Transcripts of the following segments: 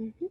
Mhm.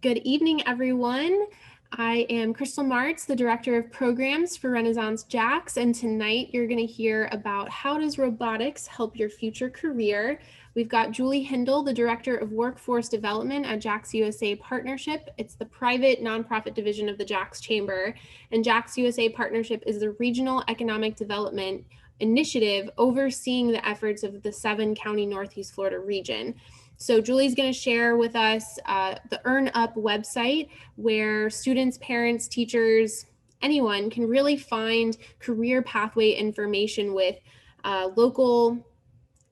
Good evening, everyone. I am Crystal Martz, the Director of Programs for Renaissance JAX, and tonight you're going to hear about how does robotics help your future career. We've got Julie Hindle, the Director of Workforce Development at JAXUSA Partnership. It's the private nonprofit division of the JAXChamber, and JAXUSA Partnership is the regional economic development initiative overseeing the efforts of the 7-county Northeast Florida region. So Julie's going to share with us the EarnUp website where students, parents, teachers, anyone can really find career pathway information with local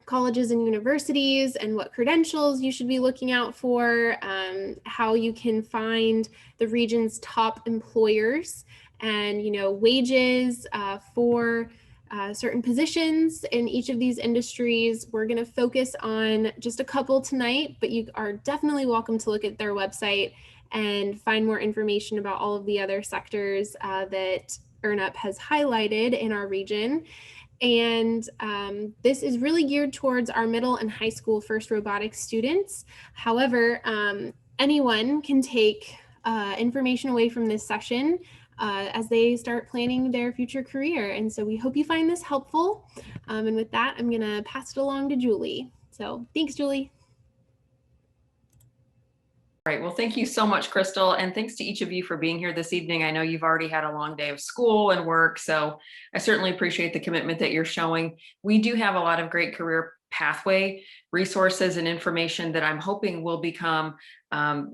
colleges and universities and what credentials you should be looking out for, how you can find the region's top employers and, wages for certain positions in each of these industries. We're going to focus on just a couple tonight, but you are definitely welcome to look at their website and find more information about all of the other sectors that EarnUp has highlighted in our region. And this is really geared towards our middle and high school FIRST robotics students. However, anyone can take information away from this session as they start planning their future career. And so we hope you find this helpful. And with that, I'm going to pass it along to Julie. So thanks, Julie. All right, well, thank you so much, Crystal, and thanks to each of you for being here this evening. I know you've already had a long day of school and work, so I certainly appreciate the commitment that you're showing. We do have a lot of great career pathway resources and information that I'm hoping will become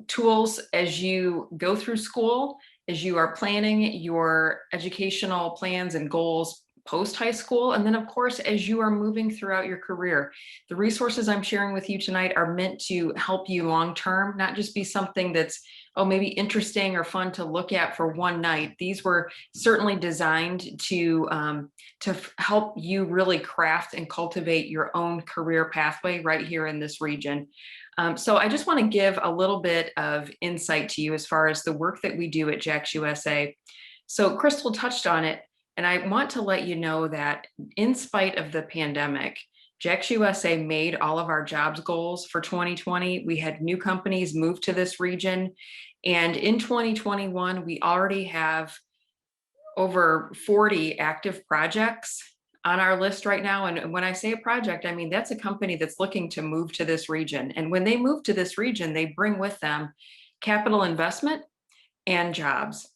tools as you go through school, as you are planning your educational plans and goals post high school, and then of course as you are moving throughout your career. The resources I'm sharing with you tonight are meant to help you long term, not just be something that's maybe interesting or fun to look at for one night. These were certainly designed to help you really craft and cultivate your own career pathway right here in this region. So I just want to give a little bit of insight to you as far as the work that we do at JAXUSA. So Crystal touched on it, and I want to let you know that in spite of the pandemic, JAXUSA made all of our jobs goals for 2020. We had new companies move to this region. And in 2021, we already have over 40 active projects on our list right now. And when I say a project, I mean, that's a company that's looking to move to this region. And when they move to this region, they bring with them capital investment and jobs.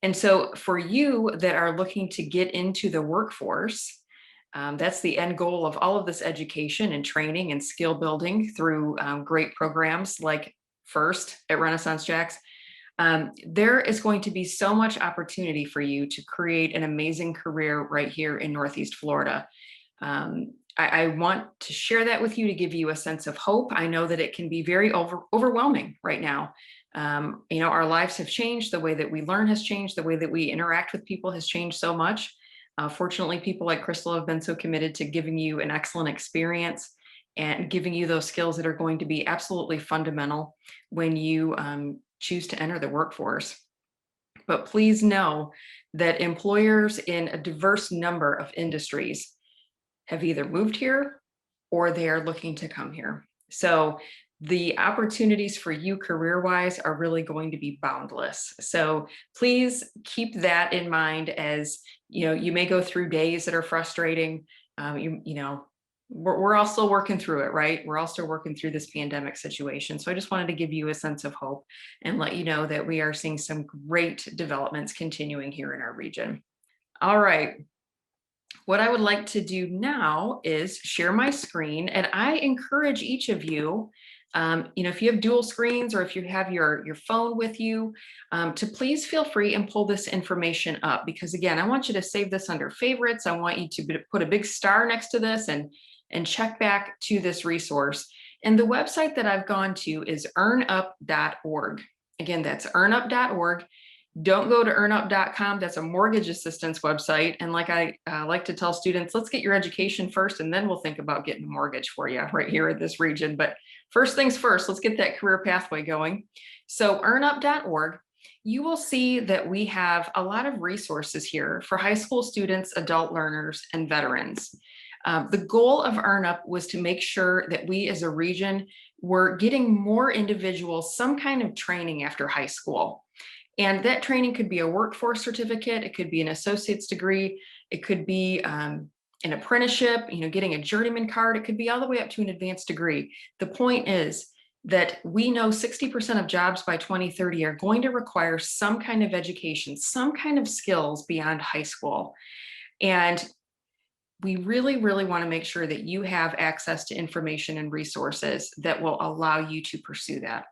And so for you that are looking to get into the workforce, that's the end goal of all of this education and training and skill building through great programs like FIRST at Renaissance JAX. There is going to be so much opportunity for you to create an amazing career right here in Northeast Florida. I want to share that with you to give you a sense of hope. I know that it can be very overwhelming right now. Our lives have changed. The way that we learn has changed. The way that we interact with people has changed so much. Fortunately, people like Crystal have been so committed to giving you an excellent experience and giving you those skills that are going to be absolutely fundamental when you choose to enter the workforce. But please know that employers in a diverse number of industries have either moved here or they are looking to come here. So the opportunities for you career-wise are really going to be boundless. So please keep that in mind as you may go through days that are frustrating. We're all still working through it, right? We're all still working through this pandemic situation. So I just wanted to give you a sense of hope and let you know that we are seeing some great developments continuing here in our region. All right. What I would like to do now is share my screen, and I encourage each of you, if you have dual screens or if you have your phone with you, to please feel free and pull this information up, because again, I want you to save this under favorites. I want you to put a big star next to this and check back to this resource. And the website that I've gone to is earnup.org. Again, that's earnup.org. Don't go to earnup.com. That's a mortgage assistance website. And like I like to tell students, let's get your education first, and then we'll think about getting a mortgage for you right here in this region. But first things first, let's get that career pathway going. So earnup.org, you will see that we have a lot of resources here for high school students, adult learners, and veterans. The goal of EarnUp was to make sure that we as a region we're getting more individuals some kind of training after high school. And that training could be a workforce certificate, it could be an associate's degree, it could be an apprenticeship, getting a journeyman card, it could be all the way up to an advanced degree. The point is that we know 60% of jobs by 2030 are going to require some kind of education, some kind of skills beyond high school. And we really, really want to make sure that you have access to information and resources that will allow you to pursue that.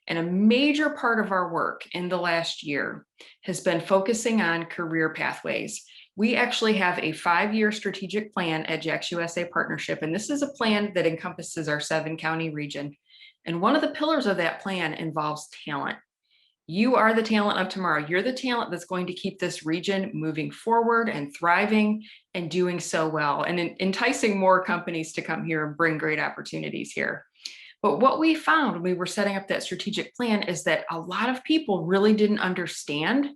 And a major part of our work in the last year has been focusing on career pathways. We actually have a 5-year strategic plan at JAXUSA Partnership, and this is a plan that encompasses our 7-county region. And one of the pillars of that plan involves talent. You are the talent of tomorrow. You're the talent that's going to keep this region moving forward and thriving and doing so well and enticing more companies to come here and bring great opportunities here. But what we found when we were setting up that strategic plan is that a lot of people really didn't understand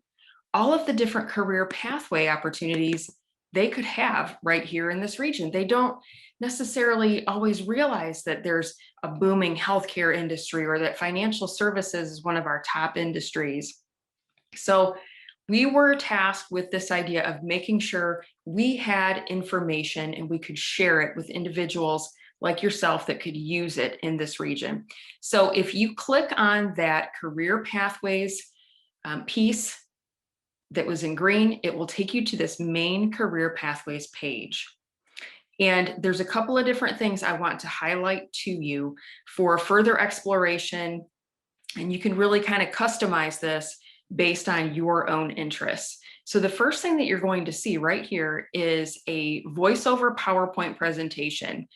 all of the different career pathway opportunities they could have right here in this region. They don't necessarily always realize that there's a booming healthcare industry or that financial services is one of our top industries. So we were tasked with this idea of making sure we had information and we could share it with individuals like yourself that could use it in this region. So if you click on that career pathways piece that was in green, it will take you to this main career pathways page. And there's a couple of different things I want to highlight to you for further exploration. And you can really kind of customize this based on your own interests. So the first thing that you're going to see right here is a voiceover PowerPoint presentation.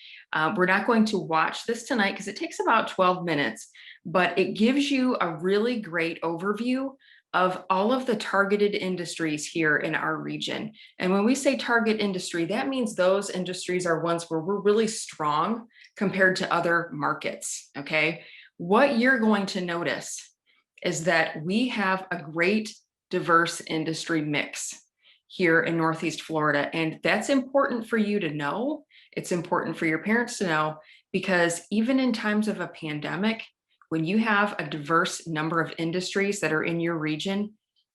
We're not going to watch this tonight because it takes about 12 minutes, but it gives you a really great overview of all of the targeted industries here in our region. And when we say target industry, that means those industries are ones where we're really strong compared to other markets, okay? What you're going to notice is that we have a great diverse industry mix here in Northeast Florida. And that's important for you to know. It's important for your parents to know, because even in times of a pandemic, when you have a diverse number of industries that are in your region,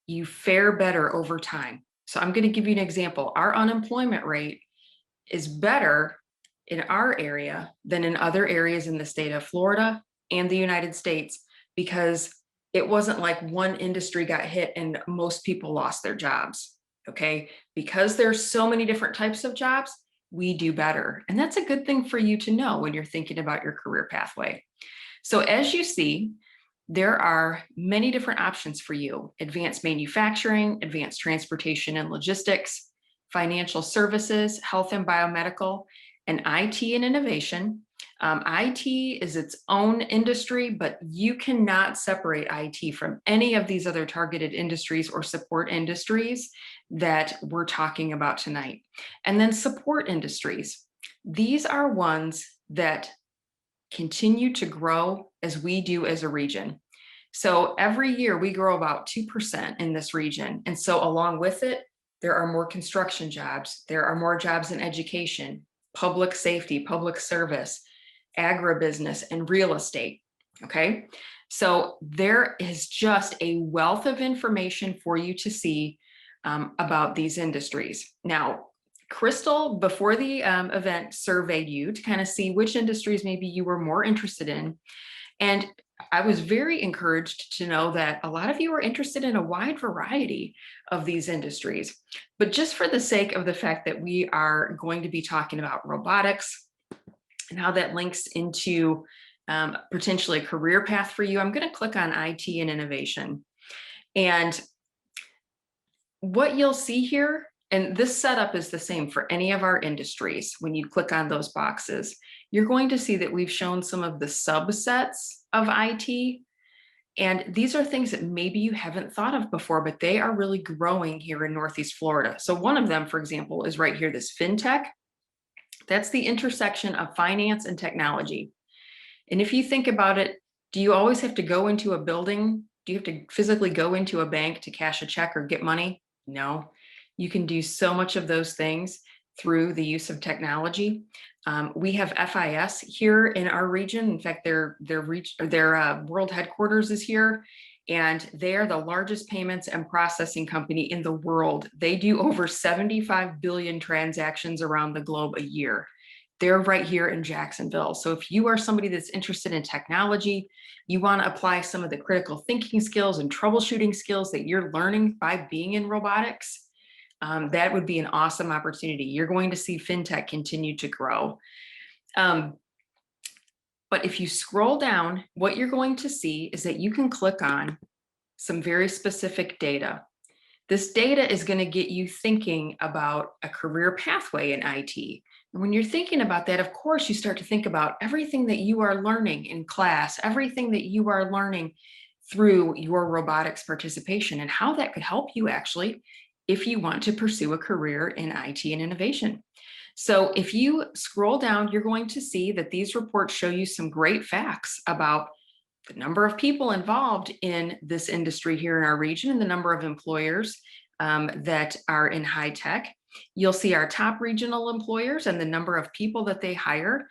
you fare better over time. So I'm going to give you an example. Our unemployment rate is better in our area than in other areas in the state of Florida and the United States, because it wasn't like one industry got hit and most people lost their jobs, okay? Because there's so many different types of jobs, we do better. And that's a good thing for you to know when you're thinking about your career pathway. So as you see, there are many different options for you: advanced manufacturing, advanced transportation and logistics, financial services, health and biomedical, and IT and innovation. IT is its own industry, but you cannot separate IT from any of these other targeted industries or support industries that we're talking about tonight. And then support industries. These are ones that continue to grow as we do as a region. So every year we grow about 2% in this region. And so along with it, there are more construction jobs, there are more jobs in education, public safety, public service, agribusiness, and real estate, okay? So there is just a wealth of information for you to see about these industries. Now, Crystal, before the event, surveyed you to kind of see which industries maybe you were more interested in. And I was very encouraged to know that a lot of you are interested in a wide variety of these industries. But just for the sake of the fact that we are going to be talking about robotics and how that links into potentially a career path for you, I'm going to click on IT and innovation. And what you'll see here, and this setup is the same for any of our industries, when you click on those boxes, you're going to see that we've shown some of the subsets of IT. And these are things that maybe you haven't thought of before, but they are really growing here in Northeast Florida. So one of them, for example, is right here, this fintech. That's the intersection of finance and technology. And if you think about it, do you always have to go into a building? Do you have to physically go into a bank to cash a check or get money? No. You can do so much of those things through the use of technology. We have FIS here in our region. In fact, their world headquarters is here, and they are the largest payments and processing company in the world. They do over 75 billion transactions around the globe a year. They're right here in Jacksonville. So if you are somebody that's interested in technology, you want to apply some of the critical thinking skills and troubleshooting skills that you're learning by being in robotics, that would be an awesome opportunity. You're going to see fintech continue to grow. But if you scroll down, what you're going to see is that you can click on some very specific data. This data is going to get you thinking about a career pathway in IT. And when you're thinking about that, of course, you start to think about everything that you are learning in class, everything that you are learning through your robotics participation, and how that could help you actually if you want to pursue a career in IT and innovation. So if you scroll down, you're going to see that these reports show you some great facts about the number of people involved in this industry here in our region and the number of employers that are in high tech. You'll see our top regional employers and the number of people that they hire.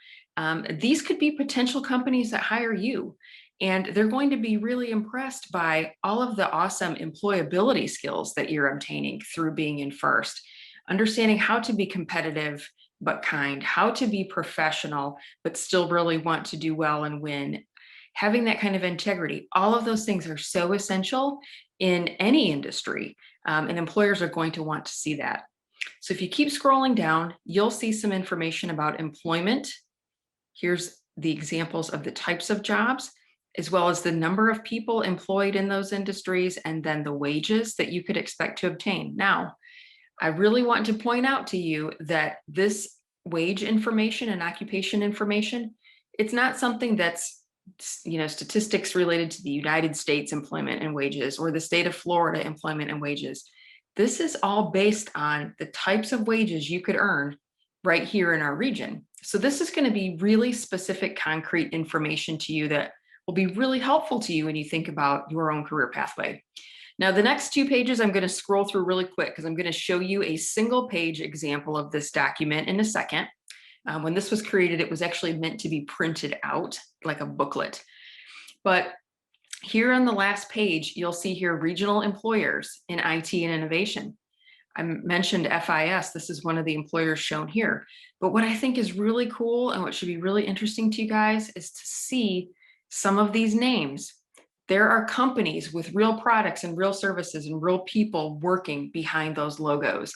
These could be potential companies that hire you, and they're going to be really impressed by all of the awesome employability skills that you're obtaining through being in FIRST. Understanding how to be competitive but kind, how to be professional but still really want to do well and win, having that kind of integrity. All of those things are so essential in any industry, and employers are going to want to see that. So if you keep scrolling down, you'll see some information about employment. Here's the examples of the types of jobs, as well as the number of people employed in those industries, and then the wages that you could expect to obtain. Now, I really want to point out to you that this wage information and occupation information, it's not something that's, statistics related to the United States employment and wages or the state of Florida employment and wages. This is all based on the types of wages you could earn right here in our region. So this is going to be really specific, concrete information to you that will be really helpful to you when you think about your own career pathway. Now, the next 2 pages I'm going to scroll through really quick because I'm going to show you a single page example of this document in a second. When this was created, it was actually meant to be printed out like a booklet. But here on the last page, you'll see here regional employers in IT and innovation. I mentioned FIS. This is one of the employers shown here. But what I think is really cool and what should be really interesting to you guys is to see some of these names. There are companies with real products and real services and real people working behind those logos.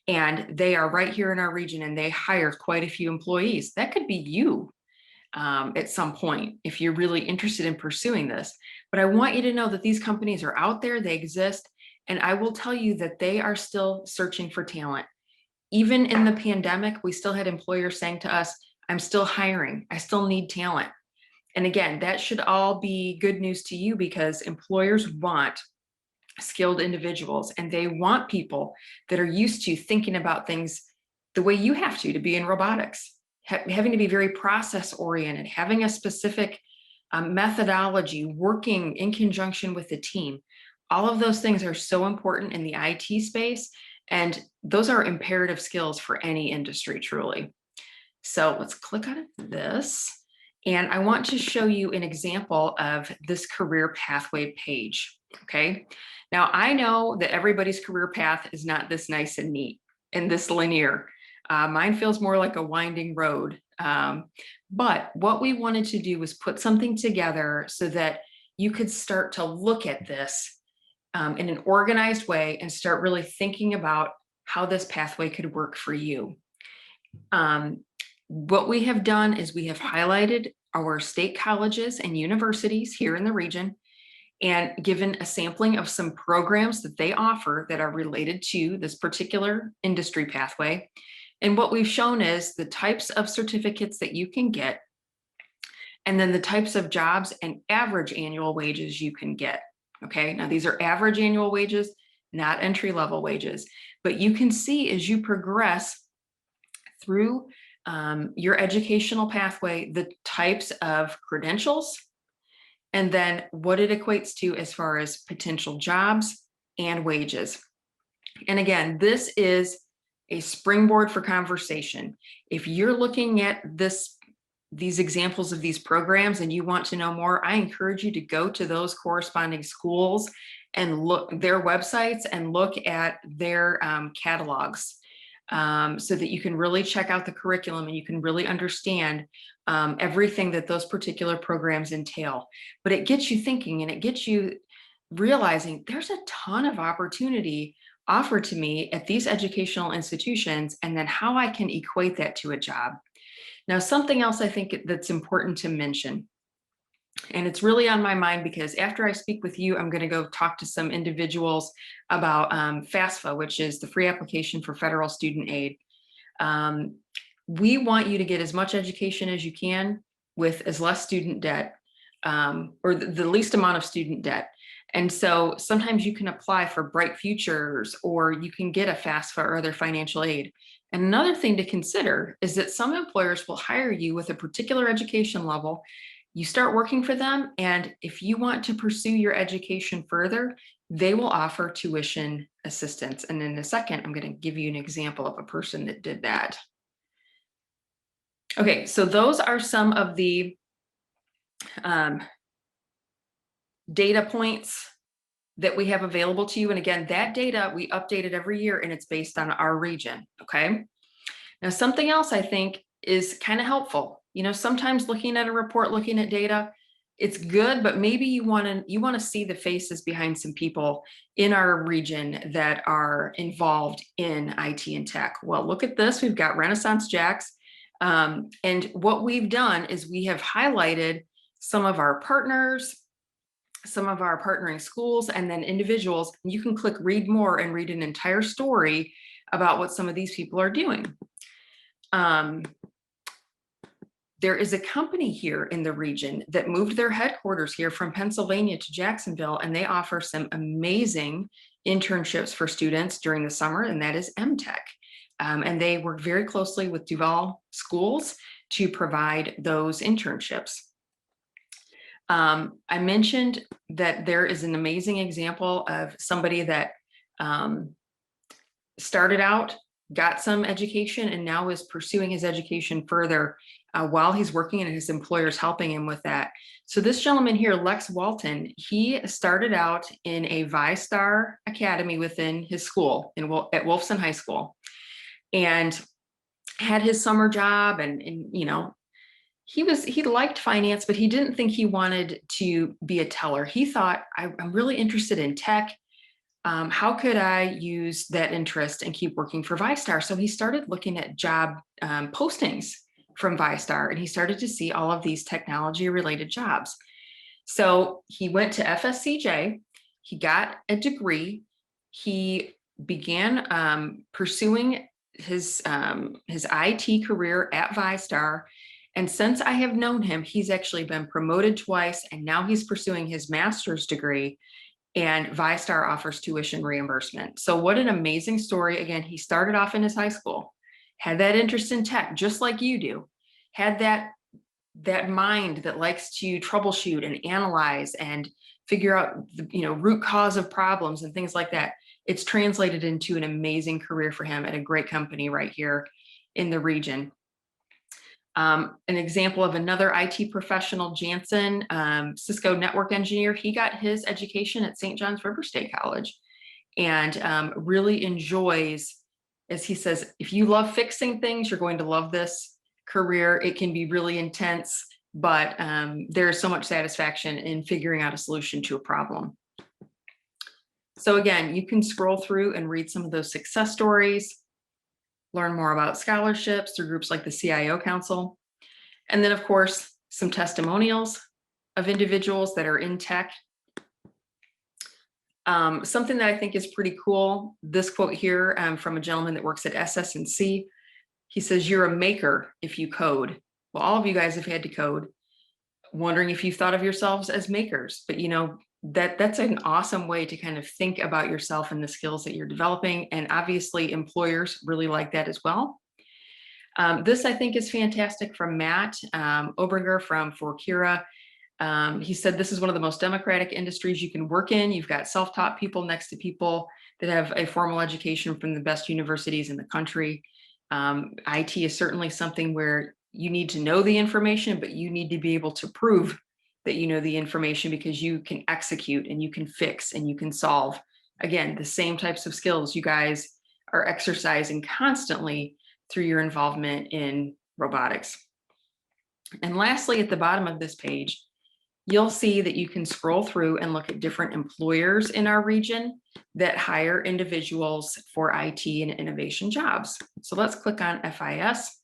And they are right here in our region, and they hire quite a few employees. That could be you at some point if you're really interested in pursuing this. But I want you to know that these companies are out there, they exist, and I will tell you that they are still searching for talent. Even in the pandemic, we still had employers saying to us, I'm still hiring, I still need talent. And again, that should all be good news to you because employers want skilled individuals, and they want people that are used to thinking about things the way you have to be in robotics, having to be very process oriented, having a specific methodology, working in conjunction with the team. All of those things are so important in the IT space, and those are imperative skills for any industry, truly. So let's click on this. And I want to show you an example of this career pathway page, okay? Now, I know that everybody's career path is not this nice and neat and this linear. Mine feels more like a winding road. But what we wanted to do was put something together so that you could start to look at this in an organized way and start really thinking about how this pathway could work for you. What we have done is we have highlighted our state colleges and universities here in the region and given a sampling of some programs that they offer that are related to this particular industry pathway. And what we've shown is the types of certificates that you can get, and then the types of jobs and average annual wages you can get. Okay, now these are average annual wages, not entry-level wages, but you can see as you progress through your educational pathway, the types of credentials, and then what it equates to as far as potential jobs and wages. And again, this is a springboard for conversation. If you're looking at these examples of these programs and you want to know more, I encourage you to go to those corresponding schools and look their websites and look at their catalogs, so that you can really check out the curriculum and you can really understand everything that those particular programs entail. But it gets you thinking, and it gets you realizing there's a ton of opportunity offered to me at these educational institutions, and then how I can equate that to a job. Now, something else I think that's important to mention, and it's really on my mind because after I speak with you, I'm going to go talk to some individuals about FAFSA, which is the free application for federal student aid. We want you to get as much education as you can with as less student debt, or the least amount of student debt. And so sometimes you can apply for Bright Futures, or you can get a FAFSA or other financial aid. And another thing to consider is that some employers will hire you with a particular education level. You start working for them, and if you want to pursue your education further, they will offer tuition assistance. And in a second, I'm going to give you an example of a person that did that. Okay, so those are some of the data points that we have available to you. And again, that data, we update it every year, and it's based on our region, okay? Now, something else I think is kind of helpful. You know, sometimes looking at a report, looking at data, it's good, but maybe you want to see the faces behind some people in our region that are involved in IT and tech. Well, look at this. We've got Renaissance JAX. And what we've done is we have highlighted some of our partners, some of our partnering schools, and then individuals. You can click read more and read an entire story about what some of these people are doing. There is a company here in the region that moved their headquarters here from Pennsylvania to Jacksonville, and they offer some amazing internships for students during the summer, and that is MTech. And they work very closely with Duval schools to provide those internships. I mentioned that there is an amazing example of somebody that started out, got some education, and now is pursuing his education further while he's working, and his employer's helping him with that. So this gentleman here, Lex Walton, he started out in a ViStar Academy within his school at Wolfson High School, and had his summer job, and you know, he liked finance, but he didn't think he wanted to be a teller. He thought, I'm really interested in tech. How could I use that interest and keep working for ViStar? So he started looking at job postings from ViStar, and he started to see all of these technology related jobs. So he went to FSCJ, he got a degree, he began pursuing his IT career at ViStar. And since I have known him, he's actually been promoted twice, and now he's pursuing his master's degree, and ViStar offers tuition reimbursement. So what an amazing story. Again, he started off in his high school, had that interest in tech, just like you do, had that mind that likes to troubleshoot and analyze and figure out the root cause of problems and things like that. It's translated into an amazing career for him at a great company right here in the region. An example of another IT professional, Jansen, Cisco network engineer, he got his education at St. John's River State College, and really enjoys, as he says, if you love fixing things, you're going to love this career. It can be really intense, but there's so much satisfaction in figuring out a solution to a problem. So again, you can scroll through and read some of those success stories, learn more about scholarships through groups like the CIO Council. And then, of course, some testimonials of individuals that are in tech. Something that I think is pretty cool, this quote here from a gentleman that works at SS&C. He says, "You're a maker if you code." Well, all of you guys have had to code. Wondering if you thought of yourselves as makers, but that's an awesome way to kind of think about yourself and the skills that you're developing. And obviously employers really like that as well. This I think is fantastic from Matt Obringer from Forkira. He said this is one of the most democratic industries you can work in. You've got self-taught people next to people that have a formal education from the best universities in the country. IT is certainly something where you need to know the information, but you need to be able to prove that you know the information, because you can execute and you can fix and you can solve. Again, the same types of skills you guys are exercising constantly through your involvement in robotics. And lastly, at the bottom of this page, you'll see that you can scroll through and look at different employers in our region that hire individuals for IT and innovation jobs. So let's click on FIS.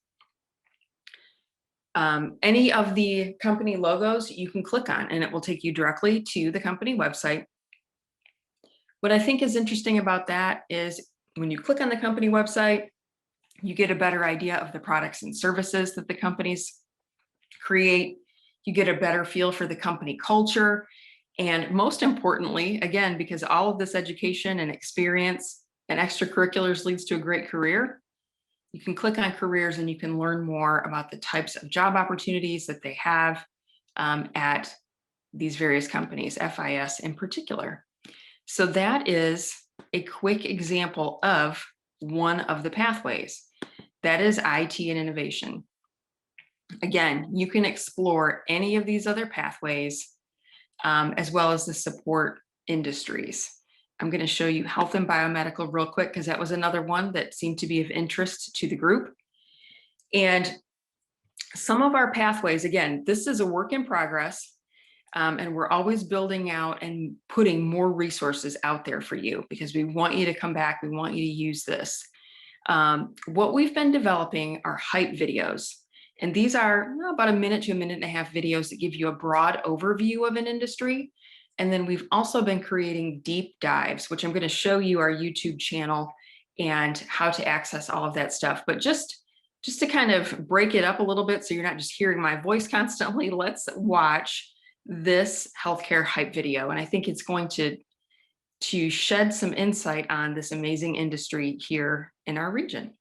Any of the company logos you can click on, and it will take you directly to the company website. What I think is interesting about that is when you click on the company website, you get a better idea of the products and services that the companies create. You get a better feel for the company culture. And most importantly, again, because all of this education and experience and extracurriculars leads to a great career, you can click on careers and you can learn more about the types of job opportunities that they have at these various companies, FIS in particular. So that is a quick example of one of the pathways. That is IT and innovation. Again, you can explore any of these other pathways as well as the support industries. I'm going to show you health and biomedical real quick, because that was another one that seemed to be of interest to the group. And some of our pathways, again, this is a work in progress, and we're always building out and putting more resources out there for you, because we want you to come back. We want you to use this. What we've been developing are hype videos. And these are about a minute to a minute and a half videos that give you a broad overview of an industry. And then we've also been creating deep dives, which I'm going to show you our YouTube channel and how to access all of that stuff. But just to kind of break it up a little bit so you're not just hearing my voice constantly, let's watch this healthcare hype video. And I think it's going to shed some insight on this amazing industry here in our region.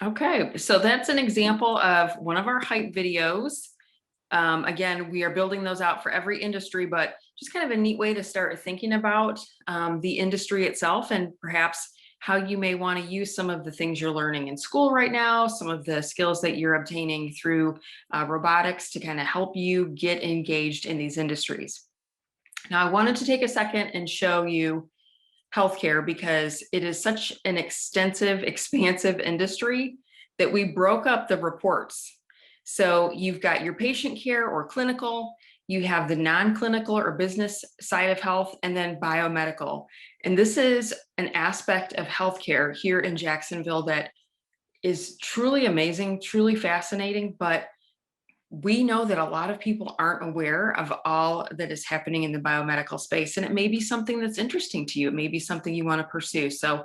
Okay, so that's an example of one of our hype videos. Again, we are building those out for every industry, but just kind of a neat way to start thinking about the industry itself, and perhaps how you may want to use some of the things you're learning in school right now, some of the skills that you're obtaining through robotics to kind of help you get engaged in these industries. Now, I wanted to take a second and show you healthcare, because it is such an extensive, expansive industry that we broke up the reports. So you've got your patient care or clinical, you have the non-clinical or business side of health, and then biomedical. And this is an aspect of healthcare here in Jacksonville that is truly amazing, truly fascinating, but we know that a lot of people aren't aware of all that is happening in the biomedical space, and it may be something that's interesting to you. It may be something you want to pursue. So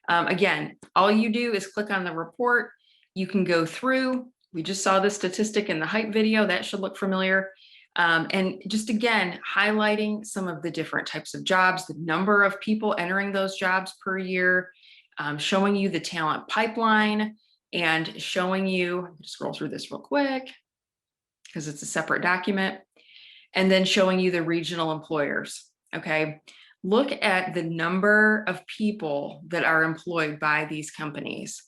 again, all you do is click on the report. You can go through. We just saw the statistic in the hype video. That should look familiar. And just again, highlighting some of the different types of jobs, the number of people entering those jobs per year, showing you the talent pipeline, and showing you, scroll through this real quick, because it's a separate document, and then showing you the regional employers. Okay, look at the number of people that are employed by these companies.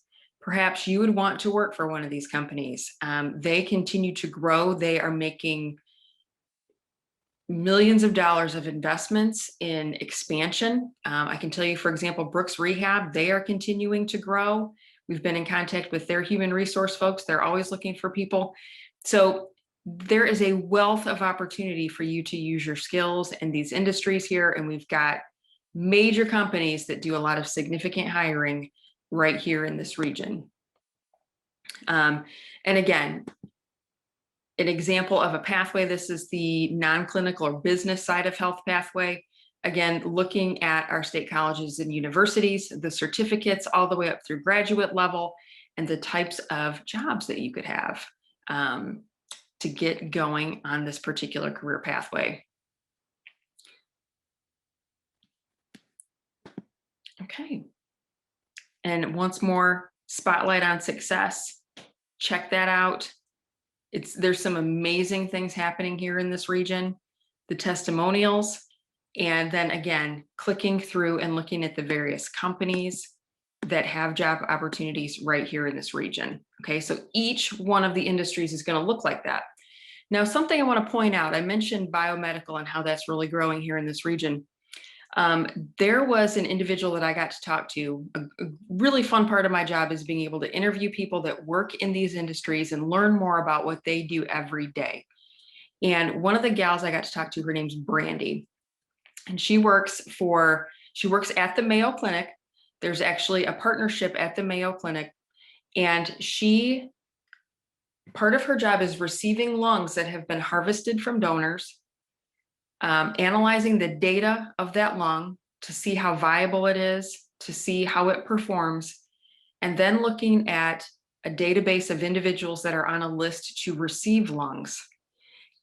Perhaps you would want to work for one of these companies. They continue to grow. They are making millions of dollars of investments in expansion. I can tell you, for example, Brooks Rehab, they are continuing to grow. We've been in contact with their human resource folks. They're always looking for people. So there is a wealth of opportunity for you to use your skills in these industries here. And we've got major companies that do a lot of significant hiring right here in this region. And again, an example of a pathway, this is the non-clinical or business side of health pathway. Again, looking at our state colleges and universities, the certificates all the way up through graduate level, and the types of jobs that you could have to get going on this particular career pathway. Okay. And once more, spotlight on success. Check that out. There's some amazing things happening here in this region, the testimonials, and then again, clicking through and looking at the various companies that have job opportunities right here in this region. Okay, so each one of the industries is going to look like that. Now, something I want to point out, I mentioned biomedical and how that's really growing here in this region. There was an individual that I got to talk to. A really fun part of my job is being able to interview people that work in these industries and learn more about what they do every day. And one of the gals I got to talk to, her name's Brandy, and she works at the Mayo Clinic. There's actually a partnership at the Mayo Clinic, and part of her job is receiving lungs that have been harvested from donors, analyzing the data of that lung to see how viable it is, to see how it performs, and then looking at a database of individuals that are on a list to receive lungs,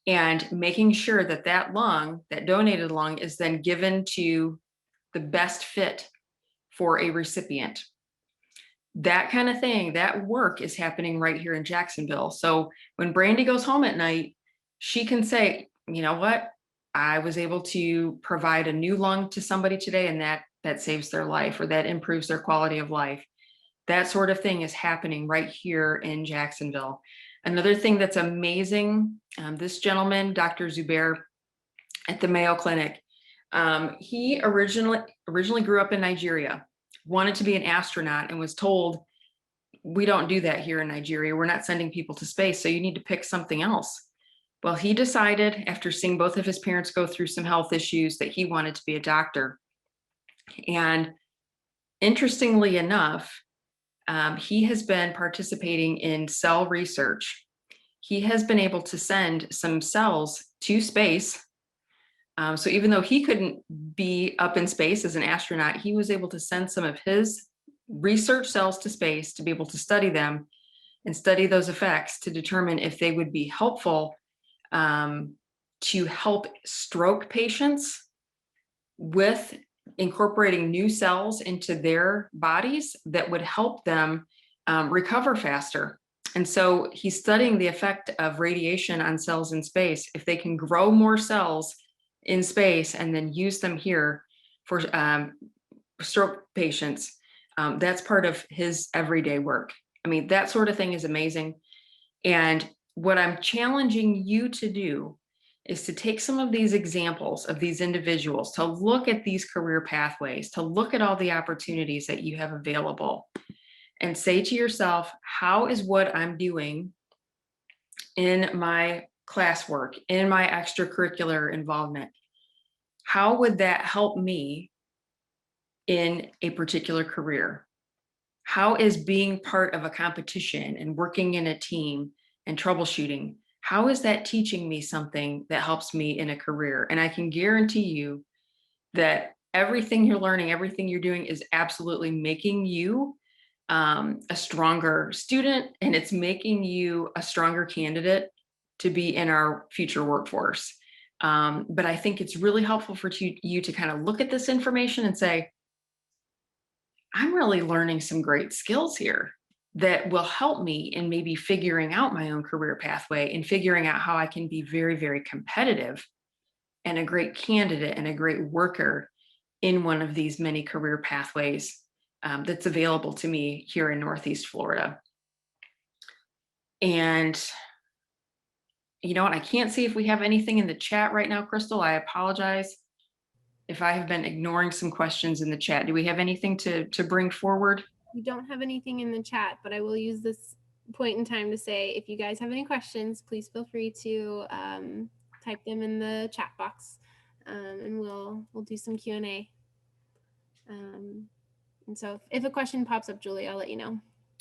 and making sure that that lung, that donated lung, is then given to the best fit for a recipient. That kind of thing, that work is happening right here in Jacksonville. So when Brandy goes home at night, she can say, you know what? I was able to provide a new lung to somebody today, and that saves their life, or that improves their quality of life. That sort of thing is happening right here in Jacksonville. Another thing that's amazing, this gentleman, Dr. Zubair at the Mayo Clinic, he originally grew up in Nigeria, wanted to be an astronaut, and was told, we don't do that here in Nigeria. We're not sending people to space, so you need to pick something else. Well, he decided, after seeing both of his parents go through some health issues, that he wanted to be a doctor. And interestingly enough, he has been participating in cell research. He has been able to send some cells to space. So even though he couldn't be up in space as an astronaut, he was able to send some of his research cells to space to be able to study them and study those effects to determine if they would be helpful to help stroke patients with incorporating new cells into their bodies that would help them recover faster. And so he's studying the effect of radiation on cells in space. If they can grow more cells in space and then use them here for stroke patients, that's part of his everyday work. I mean, that sort of thing is amazing. And what I'm challenging you to do is to take some of these examples of these individuals, to look at these career pathways, to look at all the opportunities that you have available, and say to yourself, how is what I'm doing in my classwork, in my extracurricular involvement, how would that help me in a particular career? How is being part of a competition and working in a team and troubleshooting, how is that teaching me something that helps me in a career? And I can guarantee you that everything you're learning, everything you're doing is absolutely making you a stronger student, and it's making you a stronger candidate to be in our future workforce. But I think it's really helpful for you to kind of look at this information and say, I'm really learning some great skills here that will help me in maybe figuring out my own career pathway and figuring out how I can be very, very competitive and a great candidate and a great worker in one of these many career pathways that's available to me here in Northeast Florida. And you know what? I can't see if we have anything in the chat right now, Crystal. I apologize if I have been ignoring some questions in the chat. Do we have anything to bring forward? We don't have anything in the chat, but I will use this point in time to say, if you guys have any questions, please feel free to type them in the chat box, and we'll do some Q&A. And so if a question pops up, Julie, I'll let you know.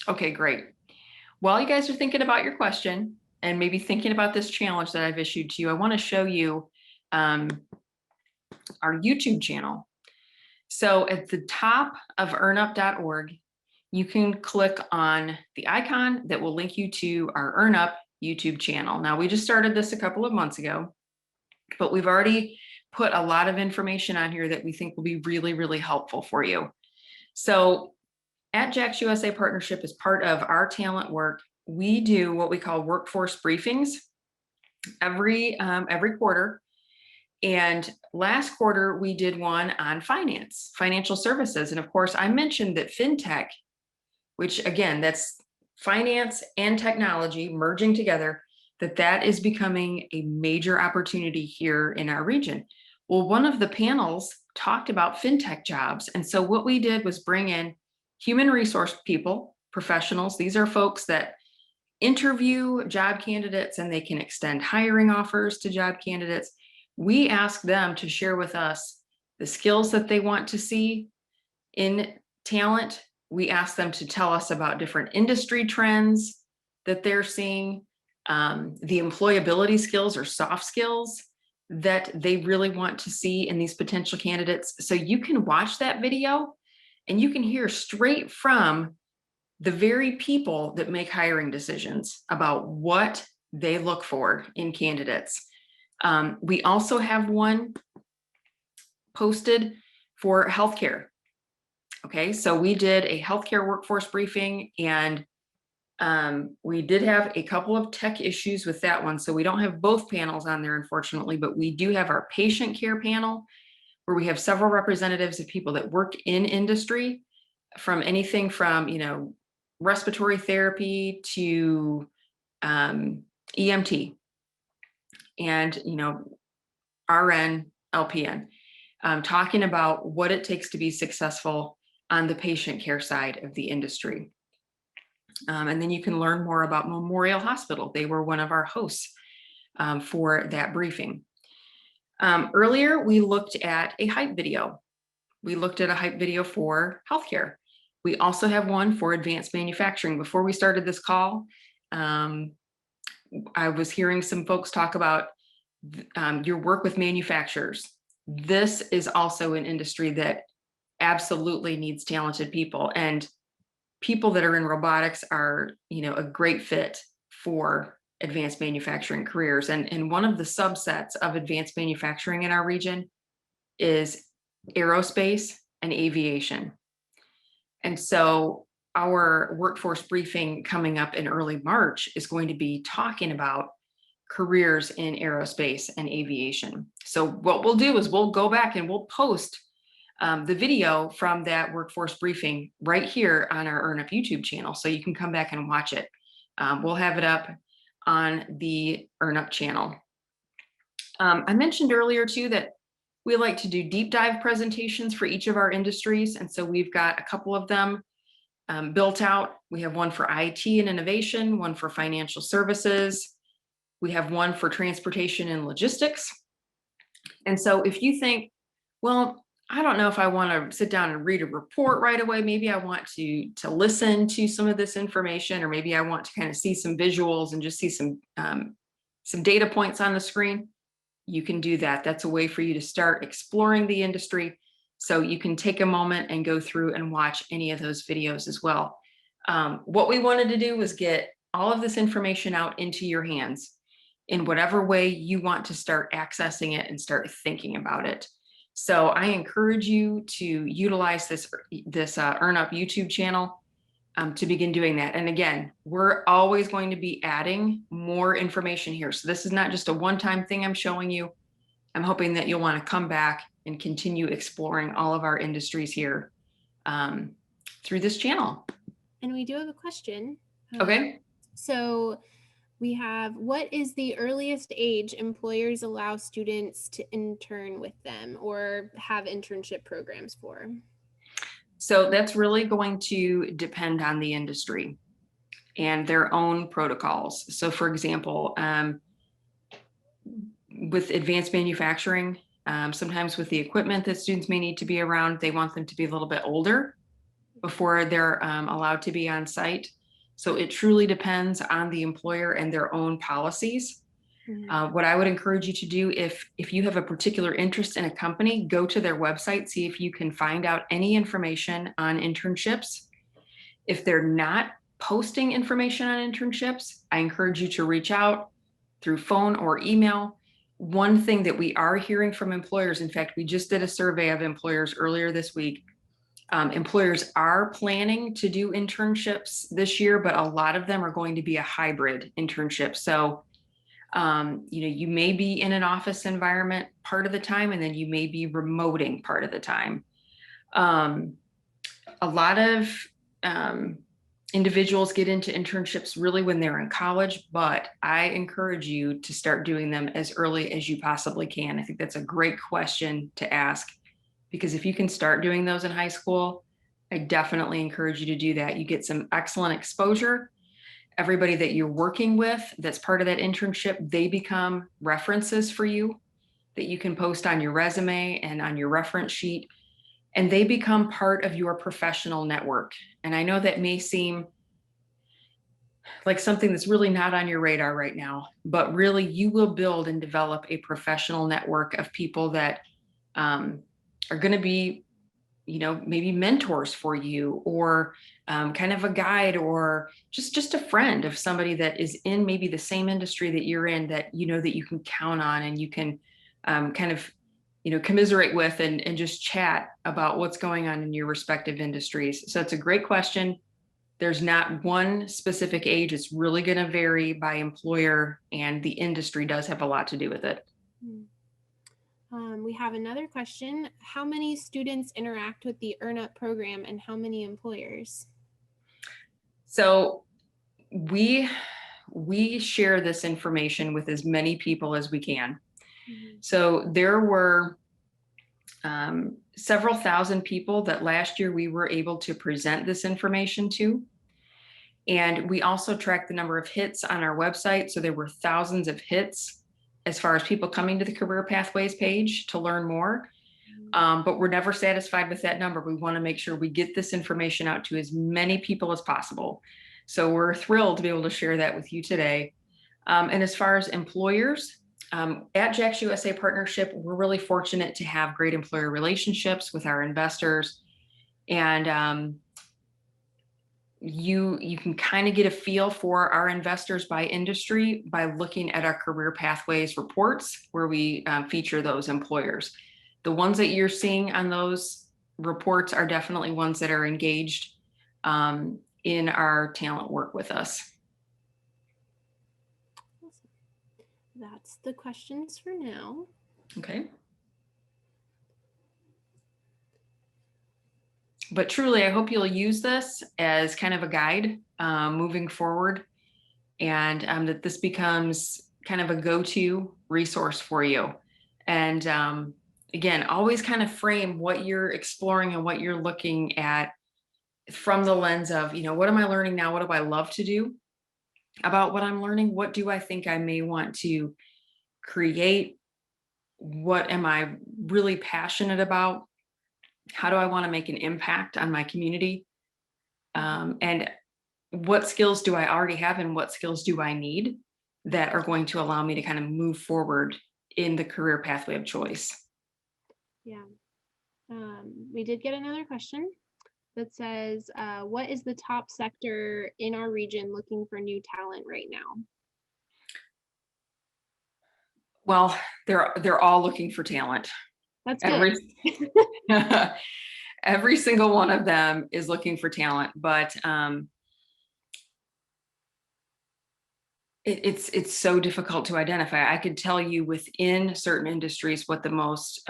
Okay, great. While you guys are thinking about your question and maybe thinking about this challenge that I've issued to you, I want to show you our YouTube channel. So at the top of earnup.org, you can click on the icon that will link you to our EarnUp YouTube channel. Now, we just started this a couple of months ago, but we've already put a lot of information on here that we think will be really, really helpful for you. So at JAXUSA Partnership, as part of our talent work, we do what we call workforce briefings every quarter. And last quarter, we did one on finance, financial services. And of course, I mentioned that fintech, which again, that's finance and technology merging together, that is becoming a major opportunity here in our region. Well, one of the panels talked about fintech jobs. And so what we did was bring in human resource people, professionals. These are folks that interview job candidates and they can extend hiring offers to job candidates. We ask them to share with us the skills that they want to see in talent. We ask them to tell us about different industry trends that they're seeing, the employability skills or soft skills that they really want to see in these potential candidates. So you can watch that video and you can hear straight from the very people that make hiring decisions about what they look for in candidates. We also have one posted for healthcare. Okay, so we did a healthcare workforce briefing, and we did have a couple of tech issues with that one. So we don't have both panels on there, unfortunately, but we do have our patient care panel where we have several representatives of people that work in industry, from anything from, respiratory therapy to EMT and, RN, LPN, talking about what it takes to be successful on the patient care side of the industry. And then you can learn more about Memorial Hospital. They were one of our hosts for that briefing. Earlier, we looked at a hype video. We looked at a hype video for healthcare. We also have one for advanced manufacturing. Before we started this call, I was hearing some folks talk about your work with manufacturers. This is also an industry that absolutely needs talented people, and people that are in robotics are, a great fit for advanced manufacturing careers. And one of the subsets of advanced manufacturing in our region is aerospace and aviation. And so our workforce briefing coming up in early March is going to be talking about careers in aerospace and aviation. So what we'll do is we'll go back and we'll post the video from that workforce briefing right here on our EarnUp YouTube channel, so you can come back and watch it. We'll have it up on the EarnUp channel. I mentioned earlier too that we like to do deep dive presentations for each of our industries, and so we've got a couple of them built out. We have one for IT and innovation, one for financial services. We have one for transportation and logistics. And so if you think, well, I don't know if I want to sit down and read a report right away. Maybe I want to listen to some of this information, or maybe I want to kind of see some visuals and just see some data points on the screen. You can do that. That's a way for you to start exploring the industry. So you can take a moment and go through and watch any of those videos as well. What we wanted to do was get all of this information out into your hands in whatever way you want to start accessing it and start thinking about it. So I encourage you to utilize this EarnUp YouTube channel to begin doing that. And again, we're always going to be adding more information here. So this is not just a one-time thing I'm showing you. I'm hoping that you'll want to come back and continue exploring all of our industries here through this channel. And we do have a question. Okay. So we have, what is the earliest age employers allow students to intern with them or have internship programs for? So that's really going to depend on the industry and their own protocols. So for example, with advanced manufacturing, sometimes with the equipment that students may need to be around, they want them to be a little bit older before they're allowed to be on site. So it truly depends on the employer and their own policies. What I would encourage you to do, if you have a particular interest in a company, go to their website, see if you can find out any information on internships. If they're not posting information on internships, I encourage you to reach out through phone or email. One thing that we are hearing from employers, in fact, we just did a survey of employers earlier this week. Employers are planning to do internships this year, but a lot of them are going to be a hybrid internship. So, you may be in an office environment part of the time, and then you may be remoting part of the time. A lot of individuals get into internships really when they're in college, but I encourage you to start doing them as early as you possibly can. I think that's a great question to ask, because if you can start doing those in high school, I definitely encourage you to do that. You get some excellent exposure. Everybody that you're working with that's part of that internship, they become references for you that you can post on your resume and on your reference sheet, and they become part of your professional network. And I know that may seem like something that's really not on your radar right now, but really you will build and develop a professional network of people that are going to be, maybe mentors for you, or kind of a guide, or just a friend of somebody that is in maybe the same industry that you're in, that that you can count on, and you can kind of commiserate with, and just chat about what's going on in your respective industries. So it's a great question. There's not one specific age. It's really going to vary by employer, and the industry does have a lot to do with it. We have another question. How many students interact with the EarnUp program, and how many employers? So we share this information with as many people as we can. So there were several thousand people that last year we were able to present this information to. And we also tracked the number of hits on our website. So there were thousands of hits as far as people coming to the career pathways page to learn more. But we're never satisfied with that number. We want to make sure we get this information out to as many people as possible. So we're thrilled to be able to share that with you today. And as far as employers, at JAXUSA Partnership, we're really fortunate to have great employer relationships with our investors. And you can kind of get a feel for our investors by industry by looking at our career pathways reports, where we feature those employers. The ones that you're seeing on those reports are definitely ones that are engaged in our talent work with us. That's the questions for now. Okay. But truly, I hope you'll use this as kind of a guide moving forward, and that this becomes kind of a go-to resource for you. And again, always kind of frame what you're exploring and what you're looking at from the lens of, what am I learning now? What do I love to do about what I'm learning? What do I think I may want to create? What am I really passionate about? How do I want to make an impact on my community? And what skills do I already have, and what skills do I need that are going to allow me to kind of move forward in the career pathway of choice? Yeah. We did get another question that says, what is the top sector in our region looking for new talent right now? Well, they're all looking for talent. That's good. Every single one of them is looking for talent, but it's so difficult to identify. I could tell you within certain industries what the most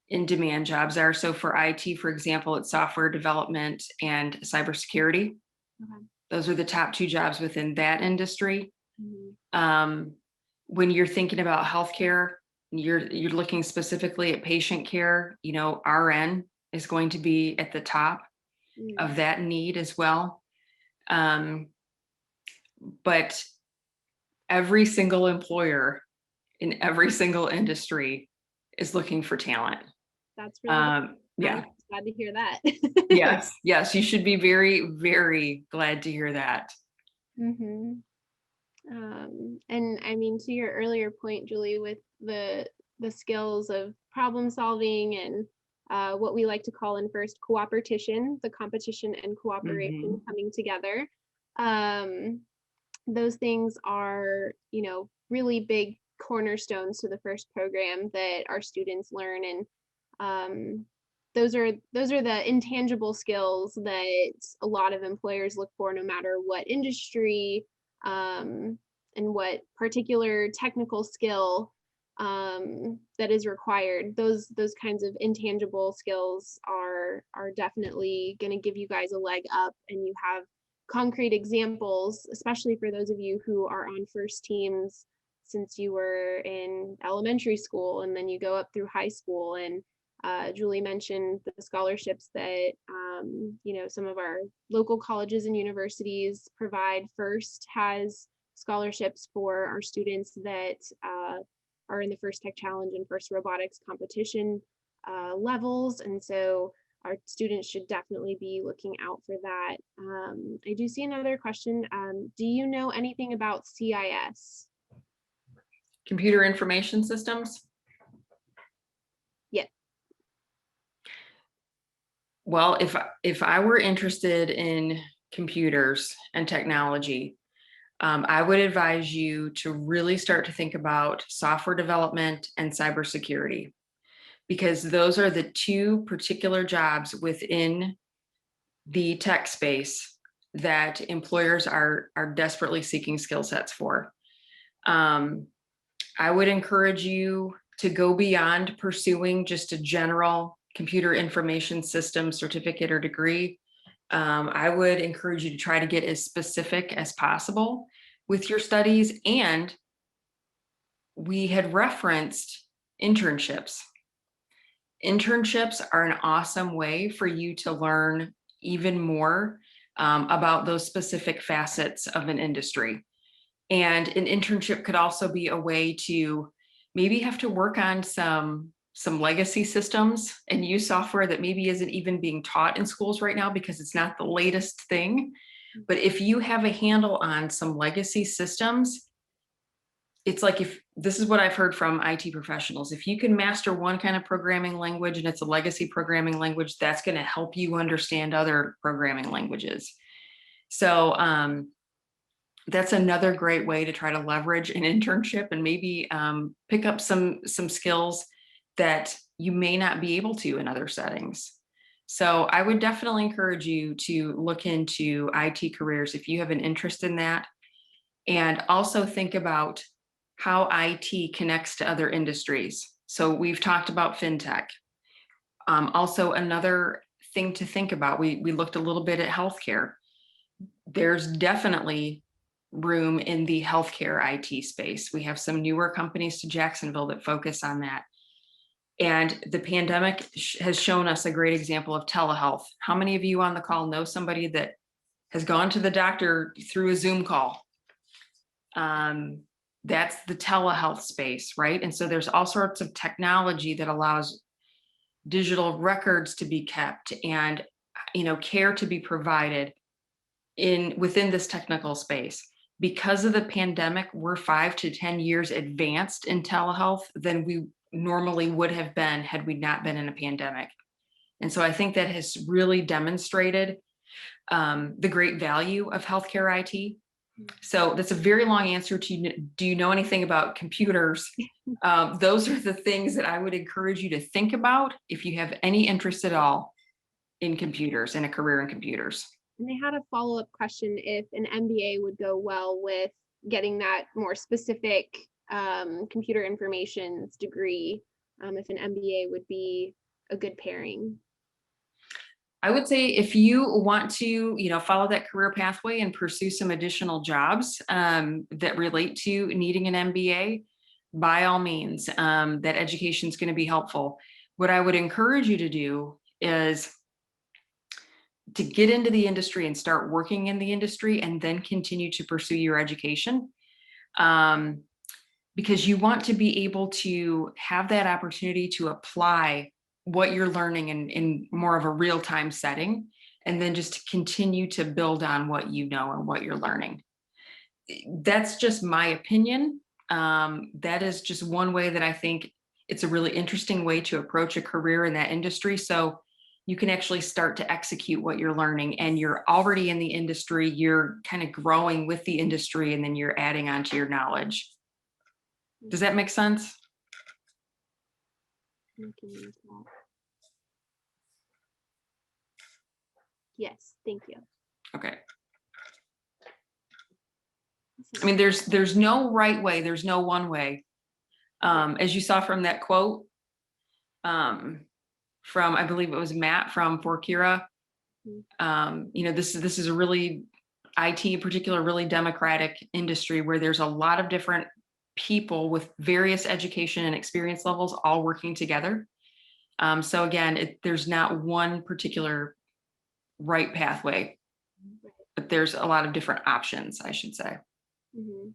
in-demand jobs are. So for IT, for example, it's software development and cybersecurity. Okay. Those are the top two jobs within that industry. Mhm. When you're thinking about healthcare, you're looking specifically at patient care, you know, RN is going to be at the top Mm. of that need as well. But every single employer in every single industry is looking for talent. That's really good. Yeah. I'm glad to hear that. Yes. Yes. You should be very, very glad to hear that. hmm and I mean, to your earlier point, Julie, with the skills of problem solving and what we like to call in first cooperation, the competition and cooperation Mhm. coming together. Um, those things are, really big cornerstones to the first program that our students learn, and um, those are the intangible skills that a lot of employers look for, no matter what industry, um, and what particular technical skill that is required. Those kinds of intangible skills are definitely going to give you guys a leg up, and you have concrete examples, especially for those of you who are on first teams since you were in elementary school and then you go up through high school. And Julie mentioned the scholarships that some of our local colleges and universities provide. First has scholarships for our students that are in the First Tech Challenge and First Robotics competition levels, and so our students should definitely be looking out for that. I do see another question. Do you know anything about CIS? Computer information systems. Yeah. Well, if I were interested in computers and technology, I would advise you to really start to think about software development and cybersecurity, because those are the two particular jobs within the tech space that employers are desperately seeking skill sets for. Um, I would encourage you to go beyond pursuing just a general computer information system certificate or degree. I would encourage you to try to get as specific as possible with your studies. And we had referenced internships. Internships are an awesome way for you to learn even more about those specific facets of an industry. And an internship could also be a way to maybe have to work on some legacy systems and use software that maybe isn't even being taught in schools right now because it's not the latest thing. But if you have a handle on some legacy systems, it's like, if this is what I've heard from IT professionals, if you can master one kind of programming language and it's a legacy programming language, that's going to help you understand other programming languages. So that's another great way to try to leverage an internship and maybe pick up some skills that you may not be able to in other settings. So I would definitely encourage you to look into IT careers if you have an interest in that, and also think about how IT connects to other industries. So we've talked about fintech. Also, another thing to think about, we looked a little bit at healthcare. There's definitely room in the healthcare IT space. We have some newer companies to Jacksonville that focus on that. And the pandemic has shown us a great example of telehealth. How many of you on the call know somebody that has gone to the doctor through a Zoom call? That's the telehealth space, right? And so there's all sorts of technology that allows digital records to be kept and care to be provided within this technical space. Because of the pandemic, we're 5 to 10 years advanced in telehealth than we normally would have been had we not been in a pandemic. And so I think that has really demonstrated the great value of healthcare IT. So that's a very long answer to, do you know anything about computers? Those are the things that I would encourage you to think about if you have any interest at all in computers and a career in computers. And they had a follow-up question if an MBA would go well with getting that more specific computer information degree. if an MBA would be a good pairing? I would say if you want to, follow that career pathway and pursue some additional jobs that relate to needing an MBA, by all means, that education is going to be helpful. What I would encourage you to do is to get into the industry and start working in the industry and then continue to pursue your education. Because you want to be able to have that opportunity to apply what you're learning in more of a real-time setting, and then just to continue to build on what you know and what you're learning. That's just my opinion. That is just one way that I think it's a really interesting way to approach a career in that industry. So you can actually start to execute what you're learning, and you're already in the industry, you're kind of growing with the industry, and then you're adding on to your knowledge. Does that make sense? Yes, thank you. Okay. I mean, there's no right way. There's no one way. As you saw from that quote, from, I believe it was Matt from Forkira, this is a really, IT in particular, really democratic industry where there's a lot of different people with various education and experience levels all working together. So again, there's not one particular right pathway, but there's a lot of different options, I should say. Mm-hmm.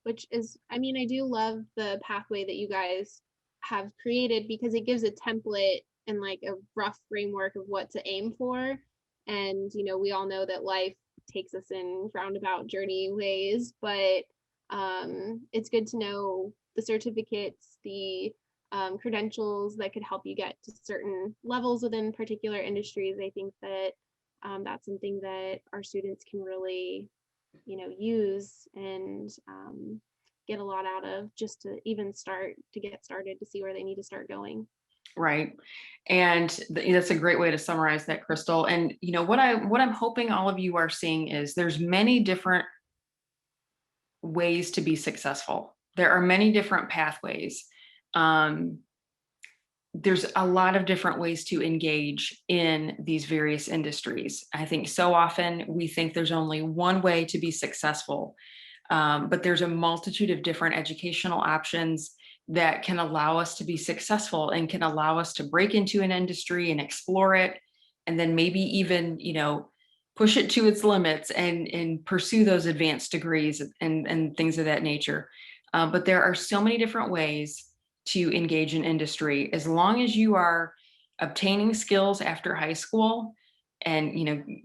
Which is, I mean, I do love the pathway that you guys have created, because it gives a template and like a rough framework of what to aim for. And, we all know that life takes us in roundabout journey ways, but it's good to know the certificates, the credentials that could help you get to certain levels within particular industries. I think that that's something that our students can really, use and get a lot out of, just to even start to get started, to see where they need to start going. Right. And that's a great way to summarize that, Crystal. And what I'm hoping all of you are seeing is there's many different ways to be successful. There are many different pathways. There's a lot of different ways to engage in these various industries. I think so often we think there's only one way to be successful, but there's a multitude of different educational options that can allow us to be successful and can allow us to break into an industry and explore it, and then maybe even, push it to its limits and pursue those advanced degrees and things of that nature. But there are so many different ways to engage in industry, as long as you are obtaining skills after high school and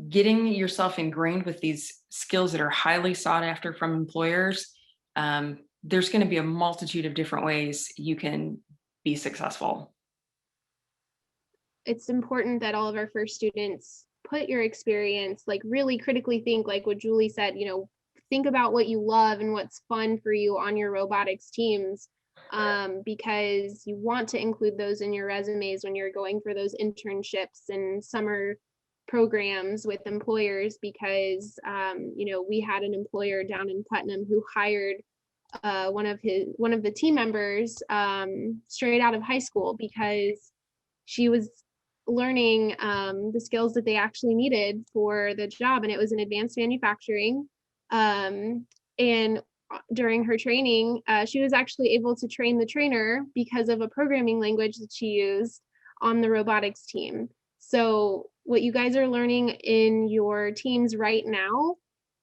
getting yourself ingrained with these skills that are highly sought after from employers. There's going to be a multitude of different ways you can be successful. It's important that all of our first students put your experience, like really critically think, like what Julie said, think about what you love and what's fun for you on your robotics teams, because you want to include those in your resumes when you're going for those internships and summer programs with employers, because we had an employer down in Putnam who hired one of the team members straight out of high school, because she was learning the skills that they actually needed for the job, and it was in advanced manufacturing. And during her training, she was actually able to train the trainer because of a programming language that she used on the robotics team. So what you guys are learning in your teams right now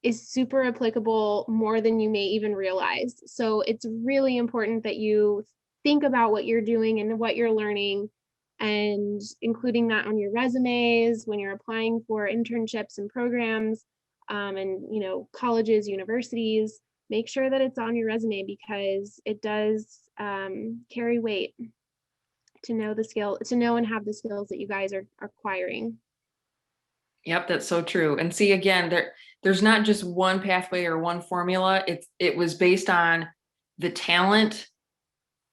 is super applicable, more than you may even realize. So it's really important that you think about what you're doing and what you're learning, and including that on your resumes when you're applying for internships and programs, and colleges, universities. Make sure that it's on your resume, because it does carry weight to know and have the skills that you guys are acquiring. Yep, that's so true. And see, again, there's not just one pathway or one formula. It was based on the talent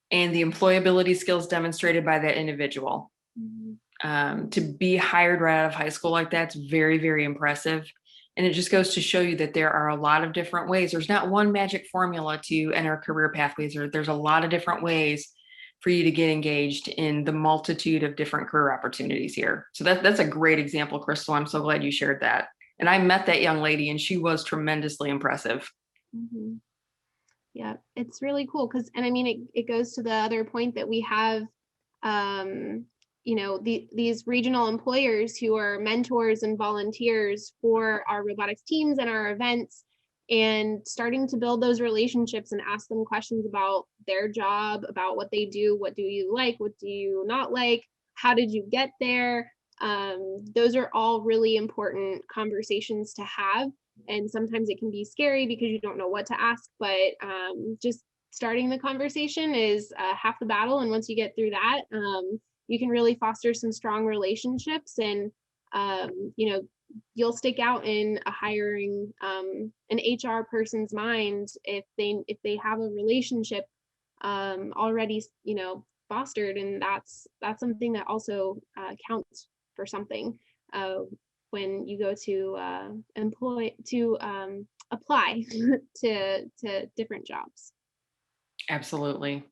and the employability skills demonstrated by that individual. Mm-hmm. To be hired right out of high school like that's very, very impressive. And it just goes to show you that there are a lot of different ways. There's not one magic formula to enter career pathways, or there's a lot of different ways for you to get engaged in the multitude of different career opportunities here. So that's a great example, Crystal. I'm so glad you shared that. And I met that young lady and she was tremendously impressive. Mm-hmm. Yeah, it's really cool because, and I mean, it goes to the other point that we have, these regional employers who are mentors and volunteers for our robotics teams and our events, and starting to build those relationships and ask them questions about their job, about what they do, what do you like, what do you not like, how did you get there? Those are all really important conversations to have, and sometimes it can be scary because you don't know what to ask, but just starting the conversation is half the battle, and once you get through that, you can really foster some strong relationships, and you'll stick out in a hiring an HR person's mind if they have a relationship already fostered, and that's something that also counts for something when you go to apply to different jobs. Absolutely.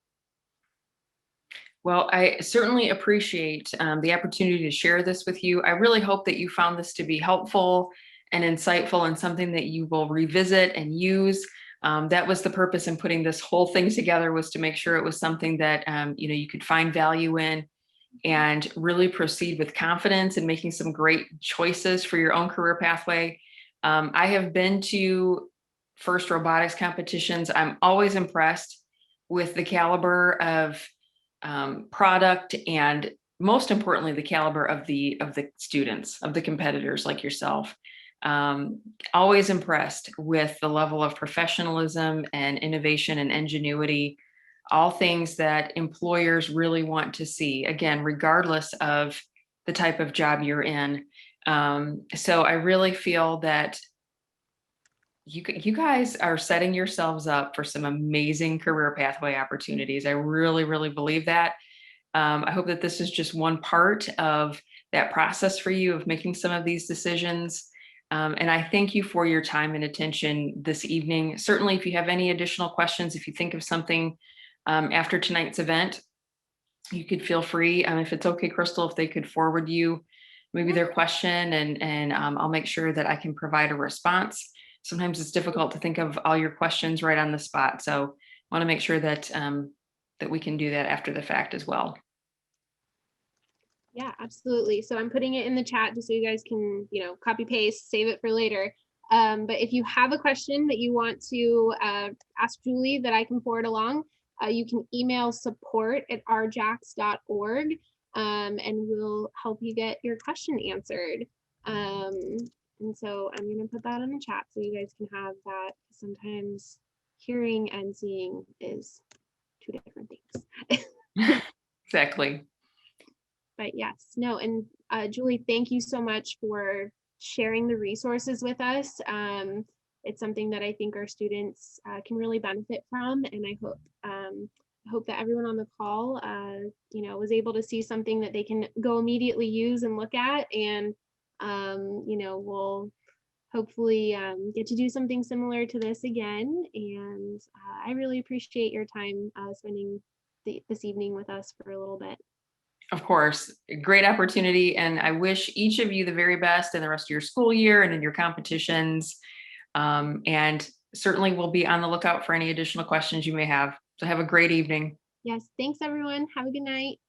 Well, I certainly appreciate the opportunity to share this with you. I really hope that you found this to be helpful and insightful and something that you will revisit and use. That was the purpose in putting this whole thing together, was to make sure it was something that you could find value in and really proceed with confidence and making some great choices for your own career pathway. I have been to FIRST robotics competitions. I'm always impressed with the caliber of product, and most importantly, the caliber of the students, of the competitors like yourself. Always impressed with the level of professionalism and innovation and ingenuity, all things that employers really want to see, again, regardless of the type of job you're in. So I really feel that you guys are setting yourselves up for some amazing career pathway opportunities. I really, really believe that. I hope that this is just one part of that process for you of making some of these decisions. And I thank you for your time and attention this evening. Certainly, if you have any additional questions, if you think of something after tonight's event, you could feel free. If it's okay, Crystal, if they could forward you maybe their question, and I'll make sure that I can provide a response. Sometimes it's difficult to think of all your questions right on the spot. So I want to make sure that that we can do that after the fact as well. Yeah, absolutely. So I'm putting it in the chat just so you guys can, copy paste, save it for later. But if you have a question that you want to ask Julie that I can forward along, you can email support@rjax.org, and we'll help you get your question answered. And so I'm going to put that in the chat so you guys can have that. Sometimes hearing and seeing is two different things. Exactly. But yes, no, and Julie, thank you so much for sharing the resources with us. It's something that I think our students can really benefit from, and I hope that everyone on the call, was able to see something that they can go immediately use and look at, and we'll hopefully get to do something similar to this again. And I really appreciate your time spending this evening with us for a little bit. Of course, a great opportunity. And I wish each of you the very best in the rest of your school year and in your competitions. And certainly we'll be on the lookout for any additional questions you may have. So have a great evening. Yes, thanks everyone. Have a good night.